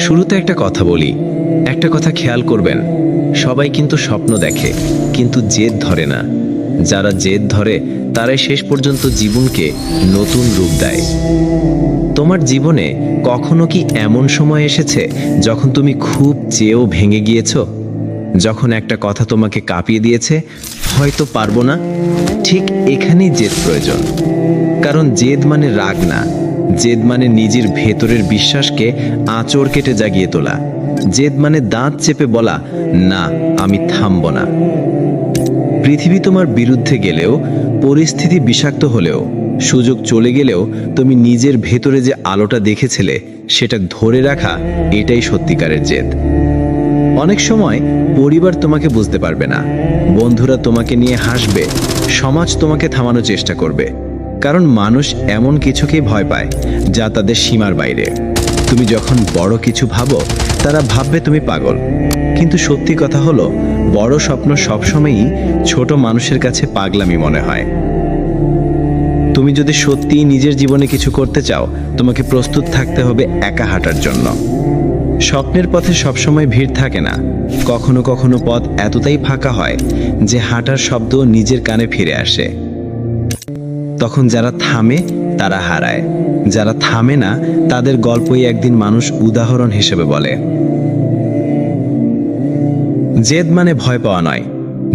শুরুতে একটা কথা বলি, একটা কথা খেয়াল করবেন, সবাই কিন্তু স্বপ্ন দেখে কিন্তু জেদ ধরে না। যারা জেদ ধরে তারাই শেষ পর্যন্ত জীবনকে নতুন রূপ দেয়। তোমার জীবনে কখনো কি এমন সময় এসেছে যখন তুমি খুব চেয়েও ভেঙে গিয়েছো? যখন একটা কথা তোমাকে কাঁপিয়ে দিয়েছে, হয়তো পারবো না। ঠিক এখানেই জেদ প্রয়োজন। কারণ জেদ মানে রাগ না, জেদ মানে নিজের ভেতরের বিশ্বাসকে আঁচড় কেটে জাগিয়ে তোলা। জেদ মানে দাঁত চেপে বলা, না, আমি থামবো না। পৃথিবী তোমার বিরুদ্ধে গেলেও, পরিস্থিতি বিষাক্ত হলেও, সুযোগ চলে গেলেও তুমি নিজের ভেতরে যে আলোটা দেখেছিলে সেটা ধরে রাখা, এটাই সত্যিকারের জেদ। অনেক সময় পরিবার তোমাকে বুঝতে পারবে না, বন্ধুরা তোমাকে নিয়ে হাসবে, সমাজ তোমাকে থামানোর চেষ্টা করবে। কারণ মানুষ এমন কিছুকেই ভয় পায় যা তাদের সীমার বাইরে। তুমি যখন বড় কিছু ভাবো, তারা ভাববে তুমি পাগল। কিন্তু সত্যি কথা হলো, বড় স্বপ্ন সবসময়ই ছোট মানুষের কাছে পাগলামি মনে হয়। তুমি যদি সত্যিই নিজের জীবনে কিছু করতে চাও, তোমাকে প্রস্তুত থাকতে হবে একা হাঁটার জন্য। স্বপ্নের পথে সবসময় ভিড় থাকে না, কখনো কখনো পথ এতটাই ফাঁকা হয় যে হাঁটার শব্দ নিজের কানে ফিরে আসে। তখন যারা থামে তারা হারায়, যারা থামে না তাদের গল্পই একদিন মানুষ উদাহরণ হিসেবে বলে। জেদ মানে ভয় পাওয়া নয়,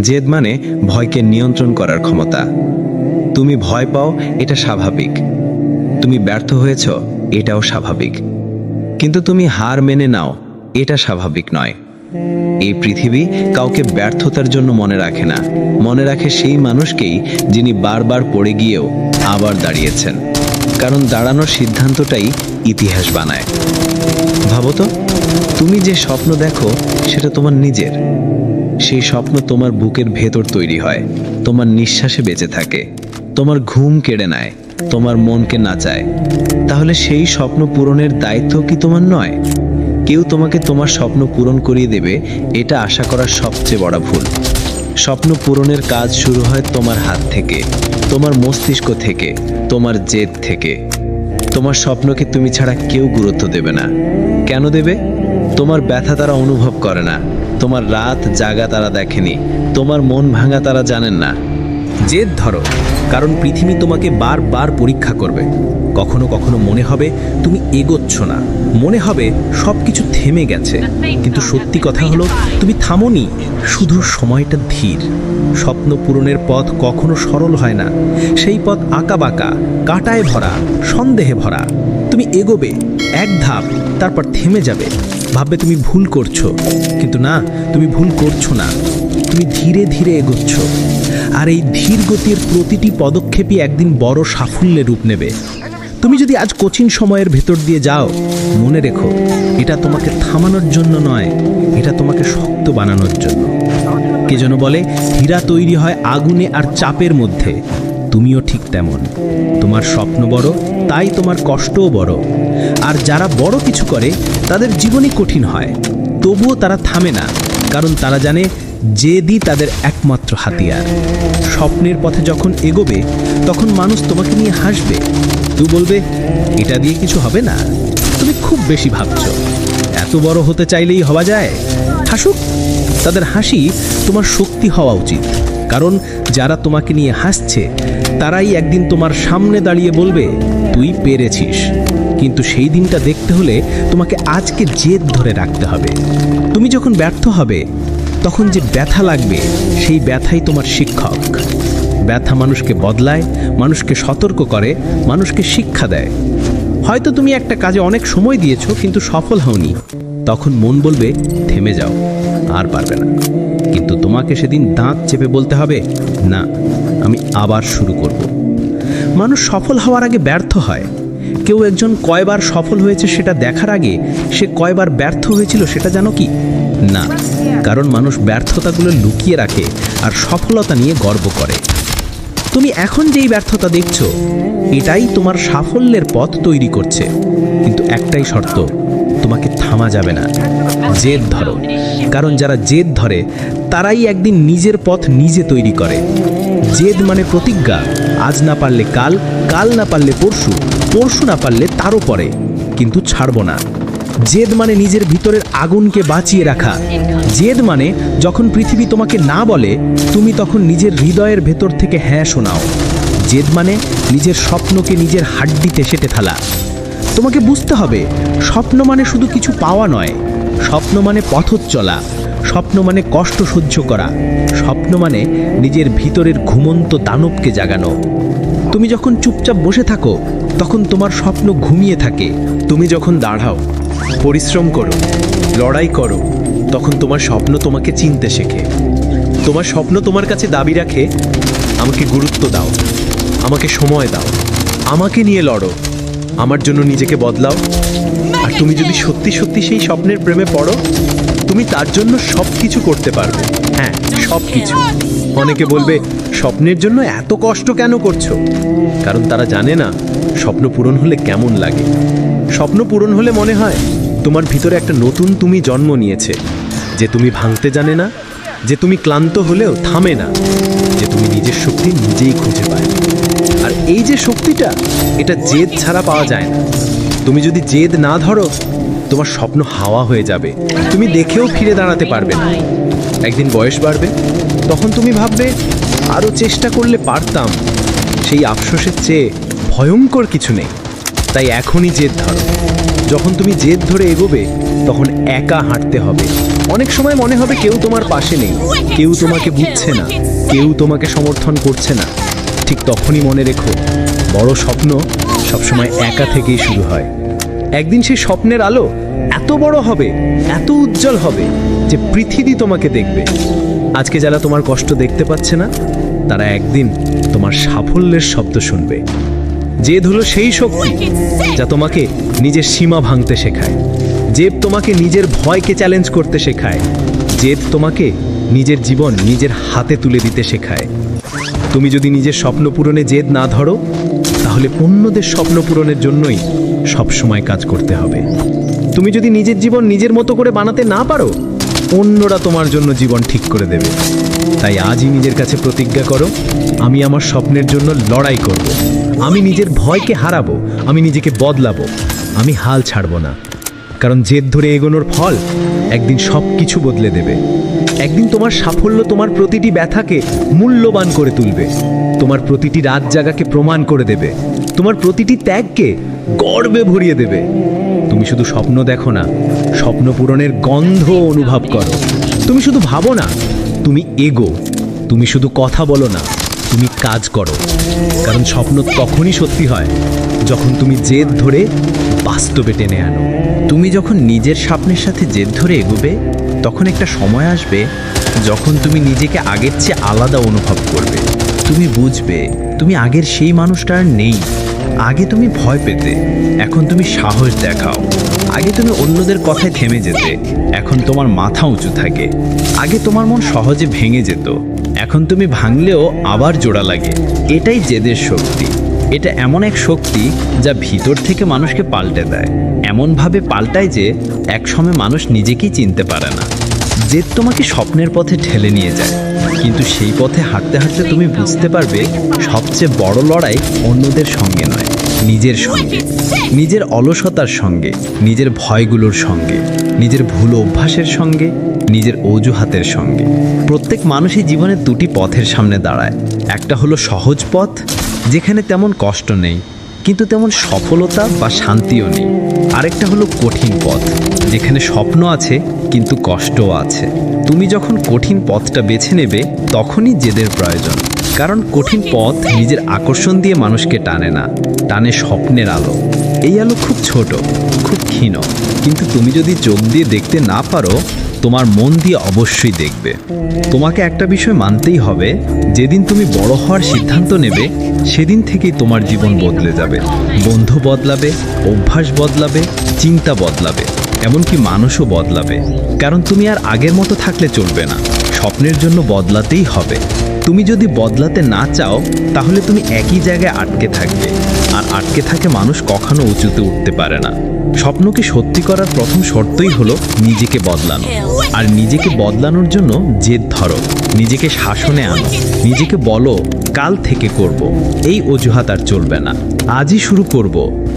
জেদ মানে ভয়কে নিয়ন্ত্রণ করার ক্ষমতা। তুমি ভয় পাও, এটা স্বাভাবিক। তুমি ব্যর্থ হয়েছ, এটাও স্বাভাবিক। কিন্তু তুমি হার মেনে নাও, এটা স্বাভাবিক নয়। এই পৃথিবী কাউকে ব্যর্থতার জন্য মনে রাখে না, মনে রাখে সেই মানুষকেই যিনি বারবার পড়ে গিয়েও আবার দাঁড়িয়েছেন। কারণ দাঁড়ানোর সিদ্ধান্তটাই ইতিহাস বানায়। ভাবো তো, তুমি যে স্বপ্ন দেখো সেটা তোমার নিজের। সেই স্বপ্ন তোমার বুকের ভেতর তৈরি হয়, তোমার নিঃশ্বাসে বেঁচে থাকে, তোমার ঘুম কেড়ে নেয়, তোমার মনকে নাচায়। তাহলে সেই স্বপ্ন পূরণের দায়িত্ব কি তোমার নয়? কেউ তোমাকে তোমার স্বপ্ন পূরণ করিয়ে দেবে, এটা আশা করার সবচেয়ে বড় ভুল। স্বপ্ন পূরণের কাজ শুরু হয় তোমার হাত থেকে, তোমার মস্তিষ্ক থেকে, তোমার জেদ থেকে। তোমার স্বপ্নকে তুমি ছাড়া কেউ গুরুত্ব দেবে না। কেন দেবে? তোমার ব্যথা তারা অনুভব করে না, তোমার রাত জাগা তারা দেখেনি, তোমার মন ভাঙা তারা জানেন না। জেদ ধরো, কারণ পৃথিবী তোমাকে বারবার পরীক্ষা করবে। কখনো কখনো মনে হবে তুমি এগোচ্ছ না, মনে হবে সব কিছু থেমে গেছে। কিন্তু সত্যি কথা হলো, তুমি থামোনি, শুধু সময়টা ধীর। স্বপ্ন পূরণের পথ কখনো সরল হয় না, সেই পথ আঁকাবাঁকা, কাঁটায় ভরা, সন্দেহে ভরা। তুমি এগোবে এক ধাপ, তারপর থেমে যাবে, ভাববে তুমি ভুল করছো। কিন্তু না, তুমি ভুল করছো না, তুমি ধীরে ধীরে এগোচ্ছ। আর এই ধীর গতির প্রতিটি পদক্ষেপই একদিন বড় সাফল্যে রূপ নেবে। তুমি যদি আজ কঠিন সময়ের ভেতর দিয়ে যাও, মনে রেখো, এটা তোমাকে থামানোর জন্য নয়, এটা তোমাকে শক্ত বানানোর জন্য। কে যেন বলে, হীরা তৈরি হয় আগুনে আর চাপের মধ্যে। তুমিও ঠিক তেমন। তোমার স্বপ্ন বড়, তাই তোমার কষ্টও বড়। আর যারা বড় কিছু করে তাদের জীবনই কঠিন হয়, তবুও তারা থামে না, কারণ তারা জানে জেদই তাদের একমাত্র হাতিয়ার। স্বপ্নের পথে যখন এগোবে, তখন মানুষ তোমাকে নিয়ে হাসবে। তুই বলবে, এটা দিয়ে কিছু হবে না, তুমি খুব বেশি ভাবছো, এত বড় হতে চাইলেই হওয়া যায়। হাসুক, তাদের হাসি তোমার শক্তি হওয়া উচিত। কারণ যারা তোমাকে নিয়ে হাসছে, তারাই একদিন তোমার সামনে দাঁড়িয়ে বলবে, তুই পেরেছিস। কিন্তু সেই দিনটা দেখতে হলে তোমাকে আজকে জেদ ধরে রাখতে হবে। তুমি যখন ব্যর্থ হবে, তখন যে ব্যথা লাগবে, সেই ব্যথাই তোমার শিক্ষক। ব্যথা মানুষকে বদলায়, মানুষকে সতর্ক করে, মানুষকে শিক্ষা দেয়। হয়তো তুমি একটা কাজে অনেক সময় দিয়েছো কিন্তু সফল হওনি, তখন মন বলবে, থেমে যাও, আর পারবে না। কিন্তু তোমাকে সেদিন দাঁত চেপে বলতে হবে, না, আমি আবার শুরু করব। মানুষ সফল হওয়ার আগে ব্যর্থ হয়। কেউ একজন কয়বার সফল হয়েছে সেটা দেখার আগে সে কয়বার ব্যর্থ হয়েছিল সেটা জানো কি? না, কারণ মানুষ ব্যর্থতাগুলো লুকিয়ে রাখে আর সফলতা নিয়ে গর্ব করে। তুমি এখন যেই ব্যর্থতা দেখছো, এটাই তোমার সাফল্যের পথ তৈরি করছে। কিন্তু একটাই শর্ত, তোমাকে থামা যাবে না। জেদ ধরো, কারণ যারা জেদ ধরে তারাই একদিন নিজের পথ নিজে তৈরি করে। জেদ মানে প্রতিজ্ঞা, আজ না পারলে কাল, কাল না পারলে পরশু, পরশু না পারলে তারও পরে, কিন্তু ছাড়বো না। জেদ মানে নিজের ভিতরের আগুনকে বাঁচিয়ে রাখা। জেদ মানে যখন পৃথিবী তোমাকে না বলে, তুমি তখন নিজের হৃদয়ের ভেতর থেকে হ্যাঁ শোনাও। জেদ মানে নিজের স্বপ্নকে নিজের হাড্ডিতে সেঁটে ফেলা। তোমাকে বুঝতে হবে, স্বপ্ন মানে শুধু কিছু পাওয়া নয়। স্বপ্ন মানে পথ চলা। স্বপ্ন মানে কষ্ট সহ্য করা। স্বপ্ন মানে নিজের ভিতরের ঘুমন্ত দানবকে জাগানো। তুমি যখন চুপচাপ বসে থাকো, তখন তোমার স্বপ্ন ঘুমিয়ে থাকে। তুমি যখন দাঁড়াও, পরিশ্রম করো, লড়াই করো, তখন তোমার স্বপ্ন তোমাকে চিনতে শেখে। তোমার স্বপ্ন তোমার কাছে দাবি রাখে, আমাকে গুরুত্ব দাও, আমাকে সময় দাও, আমাকে নিয়ে লড়ো, আমার জন্য নিজেকে বদলাও। আর তুমি যদি সত্যি সত্যি সেই স্বপ্নের প্রেমে পড়ো, তুমি তার জন্য সব কিছু করতে পারবে। হ্যাঁ, সব কিছু। অনেকে বলবে, স্বপ্নের জন্য এত কষ্ট কেন করছো? কারণ তারা জানে না স্বপ্ন পূরণ হলে কেমন লাগে। স্বপ্ন পূরণ হলে মনে হয় তোমার ভিতরে একটা নতুন তুমি জন্ম নিয়েছে, যে তুমি ভাঙতে জানে না, যে তুমি ক্লান্ত হলেও থামে না, যে তুমি নিজের শক্তি নিজেই খুঁজে পায়। আর এই যে শক্তিটা, এটা জেদ ছাড়া পাওয়া যায় না। তুমি যদি জেদ না ধরো, তোমার স্বপ্ন হাওয়া হয়ে যাবে, তুমি দেখেও ফিরে দাঁড়াতে পারবে না। একদিন বয়স বাড়বে, তখন তুমি ভাববে আরও চেষ্টা করলে পারতাম। সেই আফসোসের চেয়ে ভয়ঙ্কর কিছু নেই। তাই এখনই জেদ ধরো। যখন তুমি জেদ ধরে এগোবে, তখন একা হাঁটতে হবে। অনেক সময় মনে হবে কেউ তোমার পাশে নেই, কেউ তোমাকে বুঝছে না, কেউ তোমাকে সমর্থন করছে না। ঠিক তখনই মনে রেখো, বড় স্বপ্ন সবসময় একা থেকেই শুরু হয়। একদিন সেই স্বপ্নের আলো এত বড় হবে, এত উজ্জ্বল হবে যে পৃথিবী তোমাকে দেখবে। আজকে যারা তোমার কষ্ট দেখতে পাচ্ছে না, তারা একদিন তোমার সাফল্যের শব্দ শুনবে। জেদ হলো সেই শক্তি যা তোমাকে নিজের সীমা ভাঙতে শেখায়। জেদ তোমাকে নিজের ভয়কে চ্যালেঞ্জ করতে শেখায়। জেদ তোমাকে নিজের জীবন নিজের হাতে তুলে দিতে শেখায়। তুমি যদি নিজের স্বপ্ন পূরণে জেদ না ধরো, তাহলে অন্যদের স্বপ্ন পূরণের জন্যই সবসময় কাজ করতে হবে। তুমি যদি নিজের জীবন নিজের মতো করে বানাতে না পারো, অন্যরা তোমার জন্য জীবন ঠিক করে দেবে। তাই আজই নিজের কাছে প্রতিজ্ঞা করো, আমি আমার স্বপ্নের জন্য লড়াই করব। আমি নিজের ভয়কে হারাবো, আমি নিজেকে বদলাবো, আমি হাল ছাড়বো না। কারণ জেদ ধরে এগোনোর ফল একদিন সব কিছু বদলে দেবে। একদিন তোমার সাফল্য তোমার প্রতিটি ব্যথাকে মূল্যবান করে তুলবে, তোমার প্রতিটি রাত জাগাকে প্রমাণ করে দেবে, তোমার প্রতিটি ত্যাগকে গর্বে ভরিয়ে দেবে। তুমি শুধু স্বপ্ন দেখো না, স্বপ্ন পূরণের গন্ধ অনুভব করো। তুমি শুধু ভাবো না, তুমি এগো। তুমি শুধু কথা বলো না, তুমি কাজ করো। কারণ স্বপ্ন তখনই সত্যি হয় যখন তুমি জেদ ধরে বাস্তবে টেনে আনো। তুমি যখন নিজের স্বপ্নের সাথে জেদ ধরে এগোবে, তখন একটা সময় আসবে যখন তুমি নিজেকে আগের চেয়ে আলাদা অনুভব করবে। তুমি বুঝবে তুমি আগের সেই মানুষটা আর নেই। আগে তুমি ভয় পেতে, এখন তুমি সাহস দেখাও। আগে তুমি অন্যদের কথায় থেমে যেতে, এখন তোমার মাথা উঁচু থাকে। আগে তোমার মন সহজে ভেঙে যেত, এখন তুমি ভাঙলেও আবার জোড়া লাগে। এটাই জেদের শক্তি। এটা এমন এক শক্তি যা ভিতর থেকে মানুষকে পাল্টে দেয়, এমনভাবে পাল্টায় যে একসময় মানুষ নিজেকেই চিনতে পারে না। জেদ তোমাকে স্বপ্নের পথে ঠেলে নিয়ে যায়, কিন্তু সেই পথে হাঁটতে হাঁটতে তুমি বুঝতে পারবে সবচেয়ে বড় লড়াই অন্যদের সঙ্গে নয়, নিজের সঙ্গে। নিজের অলসতার সঙ্গে, নিজের ভয়গুলোর সঙ্গে, নিজের ভুল অভ্যাসের সঙ্গে, নিজের অজুহাতের সঙ্গে। প্রত্যেক মানুষই জীবনে দুটি পথের সামনে দাঁড়ায়। একটা হলো সহজ পথ, যেখানে তেমন কষ্ট নেই কিন্তু তেমন সফলতা বা শান্তিও নেই। আরেকটা হলো কঠিন পথ, যেখানে স্বপ্ন আছে কিন্তু কষ্টও আছে। তুমি যখন কঠিন পথটা বেছে নেবে, তখনই জেদের প্রয়োজন। কারণ কঠিন পথ নিজের আকর্ষণ দিয়ে মানুষকে টানে না, টানে স্বপ্নের আলো। এই আলো খুব ছোট, খুব ক্ষীণ, কিন্তু তুমি যদি চোখ দিয়ে দেখতে না পারো, তোমার মন দিয়ে অবশ্যই দেখবে। তোমাকে একটা বিষয় মানতেই হবে, যেদিন তুমি বড় হওয়ার সিদ্ধান্ত নেবে, সেদিন থেকেই তোমার জীবন বদলে যাবে। বন্ধু বদলাবে, অভ্যাস বদলাবে, চিন্তা বদলাবে, এমনকি মানুষও বদলাবে। কারণ তুমি আর আগের মতো থাকলে চলবে না, স্বপ্নের জন্য বদলাতেই হবে। তুমি যদি বদলাতে না চাও, তাহলে তুমি একই জায়গায় আটকে থাকবে, আর আটকে থাকে মানুষ কখনো উঁচুতে উঠতে পারে না। স্বপ্নকে সত্যি করার প্রথম শর্তই হলো নিজেকে বদলানো। আর নিজেকে বদলানোর জন্য জেদ ধরো, নিজেকে শাসনে আনো, নিজেকে বলো কাল থেকে করব। এই অজুহাত আর চলবে না। আজই শুরু করব,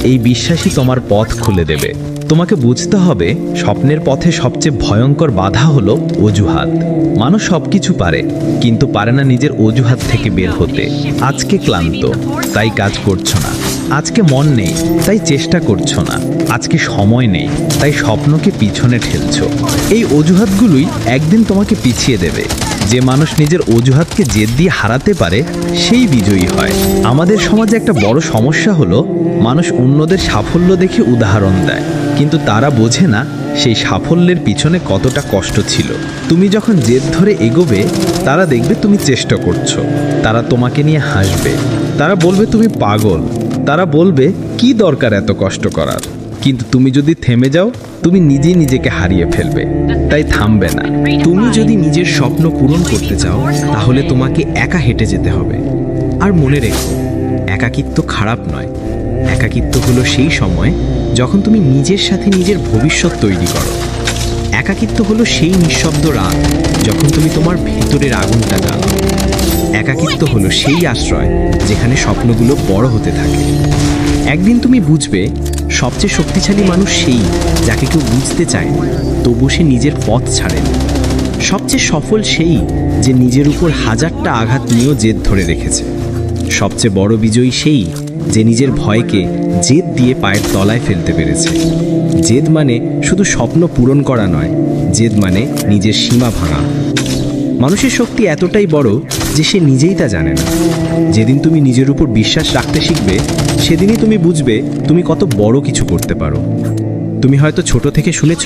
এই বিশ্বাসই তোমার পথ খুলে দেবে। তোমাকে বুঝতে হবে স্বপ্নের পথে সবচেয়ে ভয়ঙ্কর বাধা হলো অজুহাত। মানুষ সবকিছু পারে, কিন্তু পারে না নিজের অজুহাত থেকে বের হতে। আজকে ক্লান্ত, তাই কাজ করছো না। আজকে মন নেই, তাই চেষ্টা করছো না। আজকে সময় নেই, তাই স্বপ্নকে পিছনে ঠেলছো। এই অজুহাতগুলোই একদিন তোমাকে পিছিয়ে দেবে। যে মানুষ নিজের অজুহাতকে জেদ দিয়ে হারাতে পারে, সেই বিজয়ী হয়। আমাদের সমাজে একটা বড় সমস্যা হলো মানুষ অন্যদের সাফল্য দেখে উদাহরণ দেয়, কিন্তু তারা বোঝে না সেই সাফল্যের পিছনে কতটা কষ্ট ছিল। তুমি যখন জেদ ধরে এগোবে, তারা দেখবে তুমি চেষ্টা করছো। তারা তোমাকে নিয়ে হাসবে, তারা বলবে তুমি পাগল, তারা বলবে কি দরকার এত কষ্ট করার। কিন্তু তুমি যদি থেমে যাও, তুমি নিজেই নিজেকে হারিয়ে ফেলবে। তাই থামবে না। তুমি যদি নিজের স্বপ্ন পূরণ করতে চাও, তাহলে তোমাকে একা হেঁটে যেতে হবে। আর মনে রেখো, একাকিত্ব খারাপ নয়। একাকিত্ব হলো সেই সময় যখন তুমি নিজের সাথে নিজের ভবিষ্যৎ তৈরি করো। একাকিত্ব হলো সেই নিঃশব্দ রাত যখন তুমি তোমার ভেতরের আগুনটা জ্বালাও। একাকিত্ব হলো সেই আশ্রয় যেখানে স্বপ্নগুলো বড় হতে থাকে। একদিন তুমি বুঝবে সবচেয়ে শক্তিশালী মানুষ সেই যাকে কেউ বুঝতে চায় না, তবু সে নিজের পথ ছাড়েনি। সবচেয়ে সফল সেই যে নিজের উপর হাজারটা আঘাত নিয়েও জেদ ধরে রেখেছে। সবচেয়ে বড় বিজয়ী সেই যে নিজের ভয়কে জেদ দিয়ে পায়ের তলায় ফেলতে পেরেছে। জেদ মানে শুধু স্বপ্ন পূরণ করা নয়, জেদ মানে নিজের সীমা ভাঙা। মানুষের শক্তি এতটাই বড় যে সে নিজেই তা জানে না। যেদিন তুমি নিজের উপর বিশ্বাস রাখতে শিখবে, সেদিনই তুমি বুঝবে তুমি কত বড় কিছু করতে পারো। তুমি হয়তো ছোট থেকে শুনেছ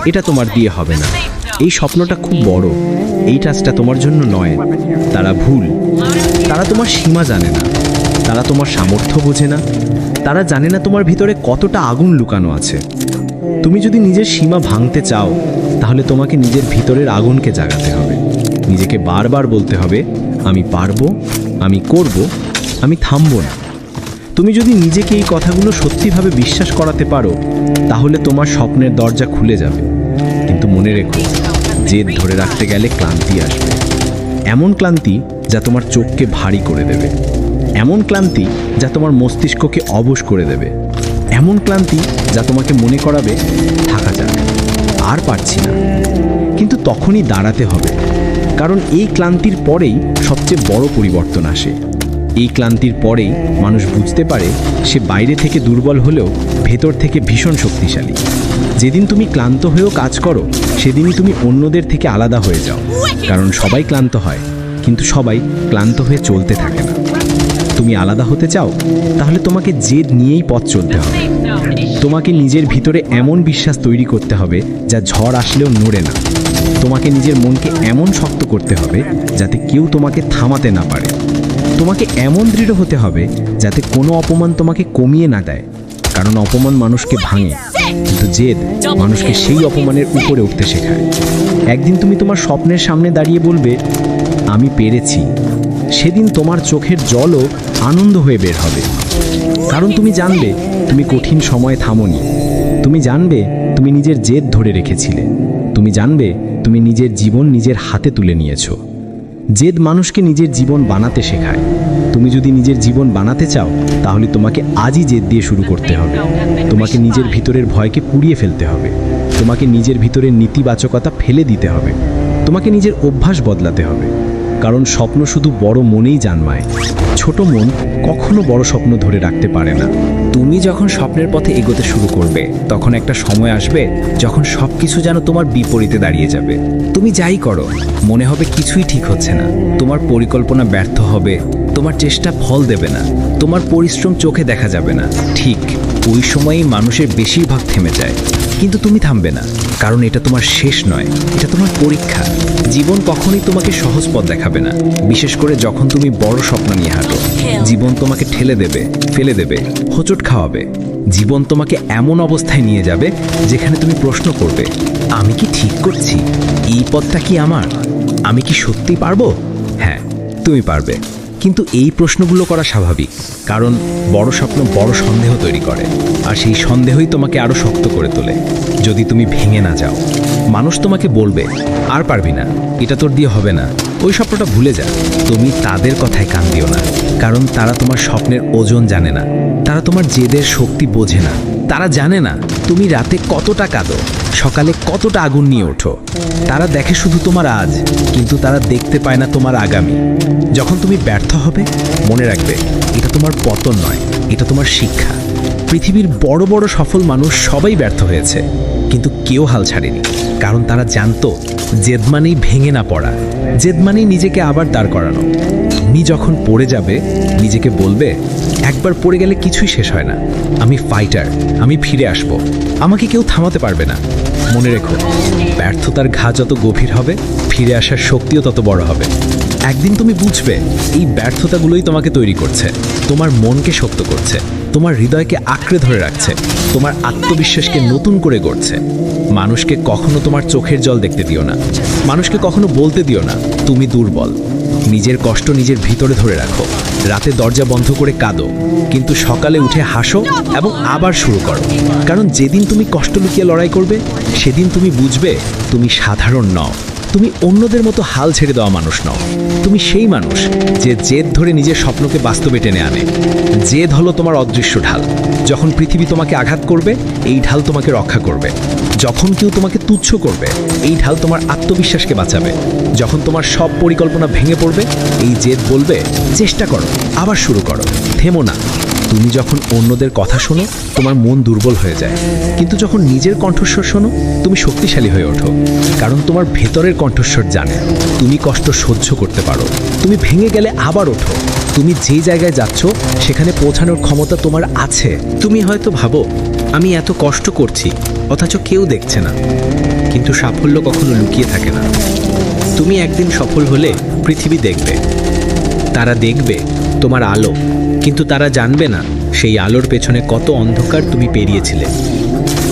এটা তোমার দিয়ে হবে না, এই স্বপ্নটা খুব বড়, এই কাজটা তোমার জন্য নয়। তারা ভুল। তারা তোমার সীমা জানে না, তারা তোমার সামর্থ্য বোঝে না, তারা জানে না তোমার ভিতরে কতটা আগুন লুকানো আছে। তুমি যদি নিজের সীমা ভাঙতে চাও, তাহলে তোমাকে নিজের ভিতরের আগুনকে জাগাতে হবে। নিজেকে বারবার বলতে হবে, আমি পারবো, আমি করব, আমি থামবো না। তুমি যদি নিজেকে এই কথাগুলো সত্যিভাবে বিশ্বাস করাতে পারো, তাহলে তোমার স্বপ্নের দরজা খুলে যাবে। কিন্তু মনে রেখো, জেদ ধরে রাখতে গেলে ক্লান্তি আসবে। এমন ক্লান্তি যা তোমার চোখকে ভারী করে দেবে, এমন ক্লান্তি যা তোমার মস্তিষ্ককে অবশ করে দেবে, এমন ক্লান্তি যা তোমাকে মনে করাবে থাকা যাক, আর পারছি না। কিন্তু তখনই দাঁড়াতে হবে, কারণ এই ক্লান্তির পরেই সবচেয়ে বড় পরিবর্তন আসে। এই ক্লান্তির পরেই মানুষ বুঝতে পারে সে বাইরে থেকে দুর্বল হলেও ভেতর থেকে ভীষণ শক্তিশালী। যেদিন তুমি ক্লান্ত হয়েও কাজ করো, সেদিনই তুমি অন্যদের থেকে আলাদা হয়ে যাও। কারণ সবাই ক্লান্ত হয়, কিন্তু সবাই ক্লান্ত হয়ে চলতে থাকে না। তুমি আলাদা হতে চাও, তাহলে তোমাকে জেদ নিয়েই পথ চলতে হবে। তোমাকে নিজের ভিতরে এমন বিশ্বাস তৈরি করতে হবে যা ঝড় আসলেও নড়ে না। তোমাকে নিজের মনকে এমন শক্ত করতে হবে যাতে কেউ তোমাকে থামাতে না পারে। তোমাকে এমন দৃঢ় হতে হবে যাতে কোনো অপমান তোমাকে কমিয়ে না দেয়। কারণ অপমান মানুষকে ভাঙে, কিন্তু জেদ মানুষকে সেই অপমানের উপরে উঠতে শেখায়। একদিন তুমি তোমার স্বপ্নের সামনে দাঁড়িয়ে বলবে, আমি পেরেছি। সেদিন তোমার চোখের জলও আনন্দ হয়ে বের হবে। কারণ তুমি জানবে তুমি কঠিন সময়ে থামোনি। তুমি জানবে তুমি নিজের জেদ ধরে রেখেছিলে। তুমি জানবে তুমি নিজের জীবন নিজের হাতে তুলে নিয়েছো। জেদ মানুষকে নিজের জীবন বানাতে শেখায়। তুমি যদি নিজের জীবন বানাতে চাও, তাহলে তোমাকে আজই জেদ দিয়ে শুরু করতে হবে। তোমাকে নিজের ভিতরের ভয়কে পুড়িয়ে ফেলতে হবে। তোমাকে নিজের ভিতরের নেতিবাচকতা ফেলে দিতে হবে। তোমাকে নিজের অভ্যাস বদলাতে হবে। কারণ স্বপ্ন শুধু বড় মনেই জন্মায়, ছোট মন কখনো বড় স্বপ্ন ধরে রাখতে পারে না। তুমি যখন স্বপ্নের পথে এগোতে শুরু করবে, তখন একটা সময় আসবে যখন সব কিছু যেন তোমার বিপরীতে দাঁড়িয়ে যাবে। তুমি যাই করো, মনে হবে কিছুই ঠিক হচ্ছে না। তোমার পরিকল্পনা ব্যর্থ হবে, তোমার চেষ্টা ফল দেবে না, তোমার পরিশ্রম চোখে দেখা যাবে না। ঠিক ওই সময়ই মানুষের বেশিরভাগ থেমে যায়। কিন্তু তুমি থামবে না, কারণ এটা তোমার শেষ নয়, এটা তোমার পরীক্ষা। জীবন কখনোই তোমাকে সহজ পথ দেখাবে না, বিশেষ করে যখন তুমি বড় স্বপ্ন নিয়ে হাঁটো। জীবন তোমাকে ঠেলে দেবে, ফেলে দেবে, হোঁচট খাওয়াবে। জীবন তোমাকে এমন অবস্থায় নিয়ে যাবে যেখানে তুমি প্রশ্ন করবে, আমি কি ঠিক করছি? এই পথটা কি আমার? আমি কি সত্যি পারবো? হ্যাঁ, তুমি পারবে। কিন্তু এই প্রশ্নগুলো করা স্বাভাবিক, কারণ বড় স্বপ্ন বড় সন্দেহ তৈরি করে, আর সেই সন্দেহই তোমাকে আরও শক্ত করে তোলে। যদি তুমি ভেঙে না যাও, মানুষ তোমাকে বলবে, আর পারবি না, এটা তোর দিয়ে হবে না, ওই স্বপ্নটা ভুলে যা। তুমি তাদের কথায় কান দিও না। কারণ তারা তোমার স্বপ্নের ওজন জানে না, তারা তোমার জেদের শক্তি বোঝে না, তারা জানে না তুমি রাতে কতটা কাঁদো, সকালে কতটা আগুন নিয়ে ওঠো। তারা দেখে শুধু তোমার আজ, কিন্তু তারা দেখতে পায় না তোমার আগামী। যখন তুমি ব্যর্থ হবে, মনে রাখবে এটা তোমার পতন নয়, এটা তোমার শিক্ষা। পৃথিবীর বড় বড় সফল মানুষ সবাই ব্যর্থ হয়েছে, কিন্তু কেউ হাল ছাড়েনি, কারণ তারা জানতো জেদ মানেই ভেঙে না পড়া, জেদ মানেই নিজেকে আবার দাঁড় করানো। তুমি যখন পড়ে যাবে, নিজেকে বলবে একবার পড়ে গেলে কিছুই শেষ হয় না, আমি ফাইটার, আমি ফিরে আসব, আমাকে কেউ থামাতে পারবে না। মনে রেখো, ব্যর্থতার ঘা যত গভীর হবে, ফিরে আসার শক্তিও তত বড় হবে। একদিন তুমি বুঝবে এই ব্যর্থতাগুলোই তোমাকে তৈরি করছে, তোমার মনকে শক্ত করছে, তোমার হৃদয়কে আঁকড়ে ধরে রাখছে, তোমার আত্মবিশ্বাসকে নতুন করে গড়ছে। মানুষকে কখনো তোমার চোখের জল দেখতে দিও না, মানুষকে কখনো বলতে দিও না তুমি দুর্বল। নিজের কষ্ট নিজের ভিতরে ধরে রাখো, রাতে দরজা বন্ধ করে কাঁদো, কিন্তু সকালে উঠে হাসো এবং আবার শুরু করো। কারণ যেদিন তুমি কষ্ট লুকিয়ে লড়াই করবে, সেদিন তুমি বুঝবে তুমি সাধারণ নও, তুমি অন্যদের মতো হাল ছেড়ে দেওয়া মানুষ নও। তুমি সেই মানুষ যে জেদ ধরে নিজের স্বপ্নকে বাস্তবে টেনে আনে। জেদ হলো তোমার অদৃশ্য ঢাল। যখন পৃথিবী তোমাকে আঘাত করবে, এই ঢাল তোমাকে রক্ষা করবে। যখন কেউ তোমাকে তুচ্ছ করবে, এই ঢাল তোমার আত্মবিশ্বাসকে বাঁচাবে। যখন তোমার সব পরিকল্পনা ভেঙে পড়বে, এই জেদ বলবে চেষ্টা করো, আবার শুরু করো, থেমো না। তুমি যখন অন্যদের কথা শোনো, তোমার মন দুর্বল হয়ে যায়, কিন্তু যখন নিজের কণ্ঠস্বর শোনো, তুমি শক্তিশালী হয়ে ওঠো। কারণ তোমার ভেতরের কণ্ঠস্বর জানে তুমি কষ্ট সহ্য করতে পারো, তুমি ভেঙে গেলে আবার ওঠো। তুমি যে জায়গায় যাচ্ছ, সেখানে পৌঁছানোর ক্ষমতা তোমার আছে। তুমি হয়তো ভাবো আমি এত কষ্ট করছি, অথচ কেউ দেখছে না, কিন্তু সাফল্য কখনো লুকিয়ে থাকে না। তুমি একদিন সফল হলে পৃথিবী দেখবে, তারা দেখবে তোমার আলো, কিন্তু তারা জানবে না সেই আলোর পেছনে কত অন্ধকার তুমি পেরিয়েছিলে।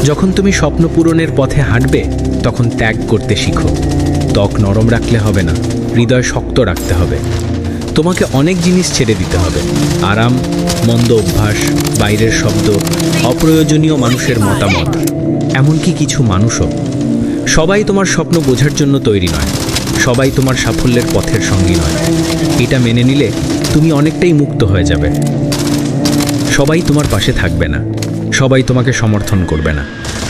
যখন তুমি স্বপ্ন পূরণের পথে হাঁটবে, তখন ত্যাগ করতে শিখো। ত্বক নরম রাখলে হবে না, হৃদয় শক্ত রাখতে হবে। তোমাকে অনেক জিনিস ছেড়ে দিতে হবে, আরাম, মন্দ অভ্যাস, বাইরের শব্দ, অপ্রয়োজনীয় মানুষের মতামত, এমনকি কিছু মানুষও। সবাই তোমার স্বপ্ন বোঝার জন্য তৈরি নয়, সবাই তোমার সাফল্যের পথের সঙ্গী নয়। এটা মেনে নিলে তুমি অনেকটাই মুক্ত হয়ে যাবে। সবাই তোমার পাশে থাকবে না, সবাই তোমাকে সমর্থন করবে না,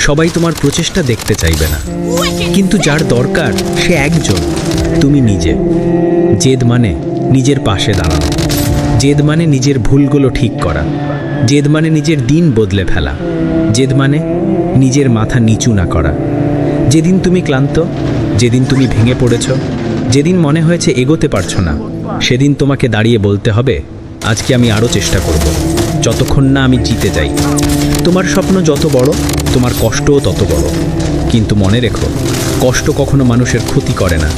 সবাই তোমার প্রচেষ্টা দেখতে চাইবে না, কিন্তু যার দরকার সে একজন, তুমি নিজে। জেদ মানে নিজের পাশে দাঁড়ানো, জেদ মানে নিজের ভুলগুলো ঠিক করা, জেদ মানে নিজের দিন বদলে ফেলা, জেদ মানে নিজের মাথা নিচু না করা। যেদিন তুমি ক্লান্ত, যেদিন তুমি ভেঙে পড়েছ, যেদিন মনে হয়েছে এগোতে পারছো না, সেদিন তোমাকে দাঁড়িয়ে বলতে হবে আজকে আমি আরও চেষ্টা করব, যতক্ষণ না আমি জিতে যাই। তোমার স্বপ্ন যত বড়, তোমার কষ্টও তত বড়। কিন্তু মনে রেখো, কষ্ট কখনো মানুষের ক্ষতি করে না,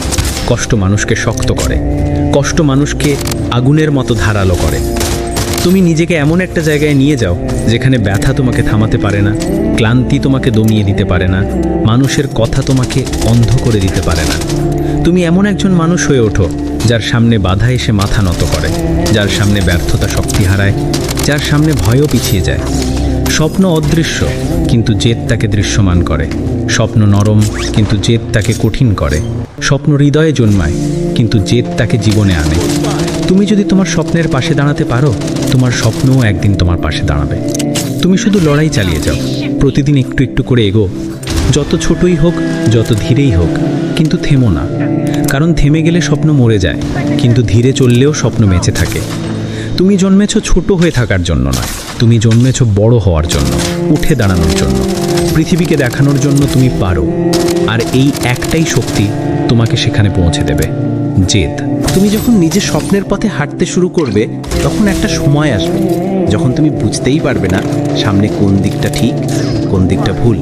কষ্ট মানুষকে শক্ত করে, কষ্ট মানুষকে আগুনের মতো ধারালো করে। তুমি নিজেকে এমন একটা জায়গায় নিয়ে যাও যেখানে ব্যথা তোমাকে থামাতে পারে না, ক্লান্তি তোমাকে দমিয়ে দিতে পারে না, মানুষের কথা তোমাকে অন্ধ করে দিতে পারে না। তুমি এমন একজন মানুষ হয়ে ওঠো যার সামনে বাধা এসে মাথা নত করে, যার সামনে ব্যর্থতা শক্তি হারায়, যার সামনে ভয়ও পিছিয়ে যায়। স্বপ্ন অদৃশ্য, কিন্তু জেদ তাকে দৃশ্যমান করে। স্বপ্ন নরম, কিন্তু জেদ তাকে কঠিন করে। স্বপ্ন হৃদয়ে জন্মায়, কিন্তু জেদ তাকে জীবনে আনে। তুমি যদি তোমার স্বপ্নের পাশে দাঁড়াতে পারো, তোমার স্বপ্নও একদিন তোমার পাশে দাঁড়াবে। তুমি শুধু লড়াই চালিয়ে যাও, প্রতিদিন একটু একটু করে এগো, যত ছোটই হোক, যত ধীরেই হোক, কিন্তু থেমো না। কারণ থেমে গেলে স্বপ্ন মরে যায়, কিন্তু ধীরে চললেও স্বপ্ন বেঁচে থাকে। তুমি জন্মেছ ছোট হয়ে থাকার জন্য নয়, তুমি জন্মেছ বড় হওয়ার জন্য, উঠে দাঁড়ানোর জন্য, পৃথিবীকে দেখানোর জন্য তুমি পারো। আর এই একটাই শক্তি তোমাকে সেখানে পৌঁছে দেবে, জেদ। তুমি যখন নিজের স্বপ্নের পথে হাঁটতে শুরু করবে, তখন একটা সময় আসবে যখন তুমি বুঝতেই পারবে না সামনে কোন দিকটা ঠিক, কোন দিকটা ভুল।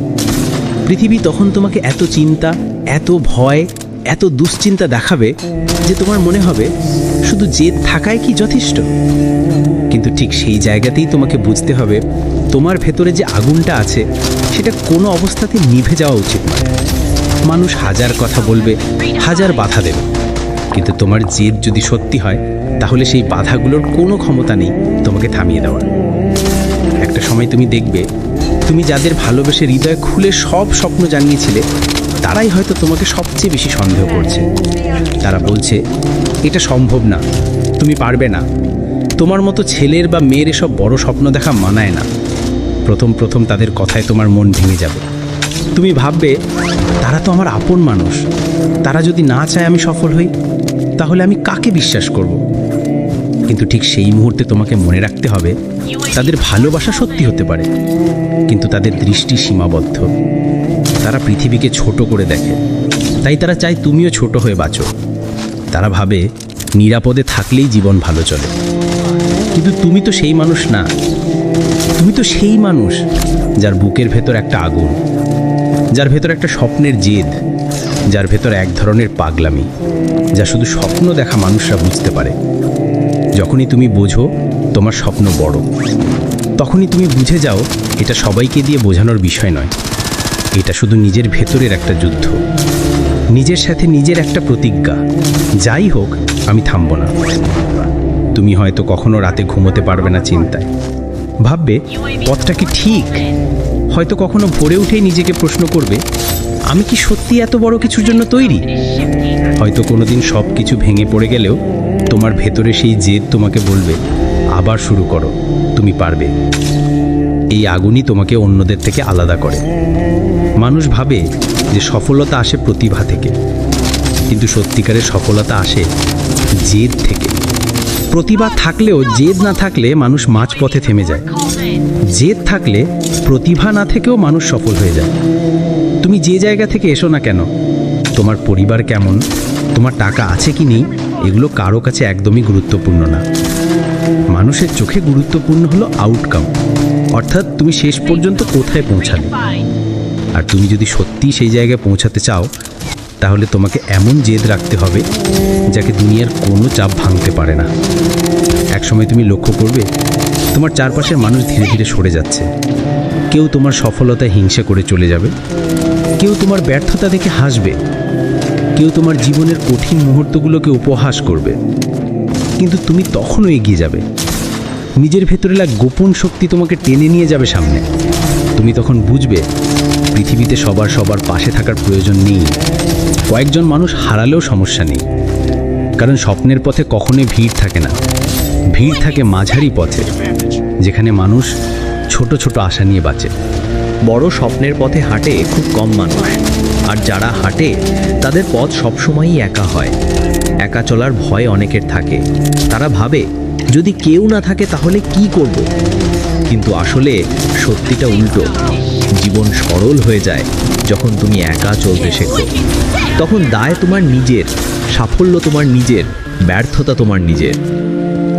পৃথিবী তখন তোমাকে এত চিন্তা, এত ভয়, এত দুশ্চিন্তা দেখাবে যে তোমার মনে হবে শুধু জেদ থাকাই কি যথেষ্ট। কিন্তু ঠিক সেই জায়গাতেই তোমাকে বুঝতে হবে তোমার ভেতরে যে আগুনটা আছে সেটা কোনো অবস্থাতে নিভে যাওয়া উচিত নয়। মানুষ হাজার কথা বলবে, হাজার বাধা দেবে, কিন্তু তোমার জেদ যদি সত্যি হয়, তাহলে সেই বাধাগুলোর কোনো ক্ষমতা নেই তোমাকে থামিয়ে দেওয়ার। একটা সময় তুমি দেখবে, তুমি যাদের ভালোবেসে হৃদয় খুলে সব স্বপ্ন জানিয়েছিলে, তারাই হয়তো তোমাকে সবচেয়ে বেশি সন্দেহ করছে। তারা বলছে এটা সম্ভব না, তুমি পারবে না। তোমার মতো ছেলের বা মেয়ের এসব বড় স্বপ্ন দেখা মানায় না। প্রথম প্রথম তাদের কথায় তোমার মন ভেঙে যাবে। তুমি ভাববে, তারা তো আমার আপন মানুষ, তারা যদি না চায় আমি সফল হই, তাহলে আমি কাকে বিশ্বাস করব? কিন্তু ঠিক সেই মুহূর্তে তোমাকে মনে রাখতে হবে, তাদের ভালোবাসা সত্যি হতে পারে, কিন্তু তাদের দৃষ্টি সীমাবদ্ধ। তারা পৃথিবীকে ছোট করে দেখে, তাই তারা চায় তুমিও ছোট হয়ে বাঁচো। তারা ভাবে নিরাপদে থাকলেই জীবন ভালো চলে। কিন্তু তুমি তো সেই মানুষ না। তুমি তো সেই মানুষ যার বুকের ভেতর একটা আগুন, যার ভেতর একটা স্বপ্নের জেদ, যার ভেতর এক ধরনের পাগলামি, যা শুধু স্বপ্ন দেখা মানুষরা বুঝতে পারে। যখনই তুমি বোঝো তোমার স্বপ্ন বড়, তখনই তুমি বুঝে যাও এটা সবাইকে দিয়ে বোঝানোর বিষয় নয়, এটা শুধু নিজের ভেতরের একটা যুদ্ধ, নিজের সাথে নিজের একটা প্রতিজ্ঞা। যাই হোক, আমি থামব না। তুমি হয়তো কখনো রাতে ঘুমোতে পারবে না চিন্তায়, ভাববে পথটা কি ঠিক। হয়তো কখনো ভোরে উঠেই নিজেকে প্রশ্ন করবে, আমি কি সত্যি এত বড় কিছুর জন্য তৈরি? হয়তো কোনোদিন সব কিছু ভেঙে পড়ে গেলেও তোমার ভেতরে সেই জেদ তোমাকে বলবে, আবার শুরু করো, তুমি পারবে। এই আগুনই তোমাকে অন্যদের থেকে আলাদা করে। মানুষ ভাবে যে সফলতা আসে প্রতিভা থেকে, কিন্তু সত্যিকারের সফলতা আসে জেদ থেকে। প্রতিভা থাকলেও জেদ না থাকলে মানুষ মাঝপথে থেমে যায়। জেদ থাকলে প্রতিভা না থেকেও মানুষ সফল হয়ে যায়। তুমি যে জায়গা থেকে এসো না কেন, তোমার পরিবার কেমন, তোমার টাকা আছে কি নেই, এগুলো কারো কাছে একদমই গুরুত্বপূর্ণ না। মানুষের চোখে গুরুত্বপূর্ণ হলো আউটকাম, অর্থাৎ তুমি শেষ পর্যন্ত কোথায় পৌঁছালে। আর তুমি যদি সত্যি সেই জায়গায় পৌঁছাতে চাও, তাহলে তোমাকে এমন জেদ রাখতে হবে যাকে দুনিয়ার কোনো চাপ ভাঙতে পারে না। একসময় তুমি লক্ষ্য করবে তোমার চারপাশের মানুষ ধীরে ধীরে সরে যাচ্ছে। কেউ তোমার সফলতায় হিংসা করে চলে যাবে, কেউ তোমার ব্যর্থতা দেখে হাসবে, কেউ তোমার জীবনের কঠিন মুহূর্তগুলোকে উপহাস করবে। কিন্তু তুমি তখনও এগিয়ে যাবে। নিজের ভেতরে এক গোপন শক্তি তোমাকে টেনে নিয়ে যাবে সামনে। তুমি তখন বুঝবে পৃথিবীতে সবার পাশে থাকার প্রয়োজন নেই। কয়েকজন মানুষ হারালেও সমস্যা নেই, কারণ স্বপ্নের পথে কখনোই ভিড় থাকে না। ভিড় থাকে মাঝারি পথে, যেখানে মানুষ ছোট ছোট আশা নিয়ে বাঁচে। বড় স্বপ্নের পথে হাঁটে খুব কম মানুষ, আর যারা হাঁটে তাদের পথ সবসময়ই একা হয়। একা চলার ভয় অনেকের থাকে। তারা ভাবে যদি কেউ না থাকে তাহলে কি করব। কিন্তু আসলে সত্যিটা উল্টো। জীবন সরল হয়ে যায় যখন তুমি একা চলতে শেখো। তখন দায় তোমার নিজের, সাফল্য তোমার নিজের, ব্যর্থতা তোমার নিজের।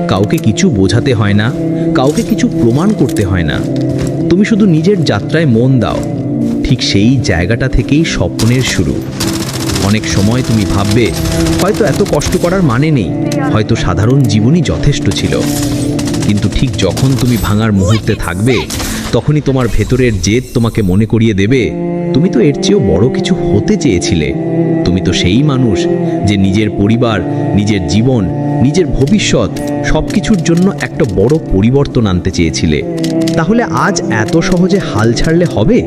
কাউকে কিছু বোঝাতে হয় না, কাউকে কিছু প্রমাণ করতে হয় না। তুমি শুধু নিজের যাত্রায় মন দাও। ঠিক সেই জায়গাটা থেকেই স্বপ্নের শুরু। অনেক সময় তুমি ভাববে হয়তো এত কষ্ট করার মানে নেই, হয়তো সাধারণ জীবনই যথেষ্ট ছিল। কিন্তু ঠিক যখন তুমি ভাঙার মুহূর্তে থাকবে, তখনই তোমার ভেতরের জেদ তোমাকে মনে করিয়ে দেবে তুমি তো এর চেয়েও বড় কিছু হতে চেয়েছিলে। তুমি তো সেই মানুষ যে নিজের পরিবার, নিজের জীবন, নিজের ভবিষ্যৎ সবকিছুর জন্য একটা বড় পরিবর্তন আনতে চেয়েছিলে। তাহলে আজ এত সহজে হাল ছাড়লে হবে?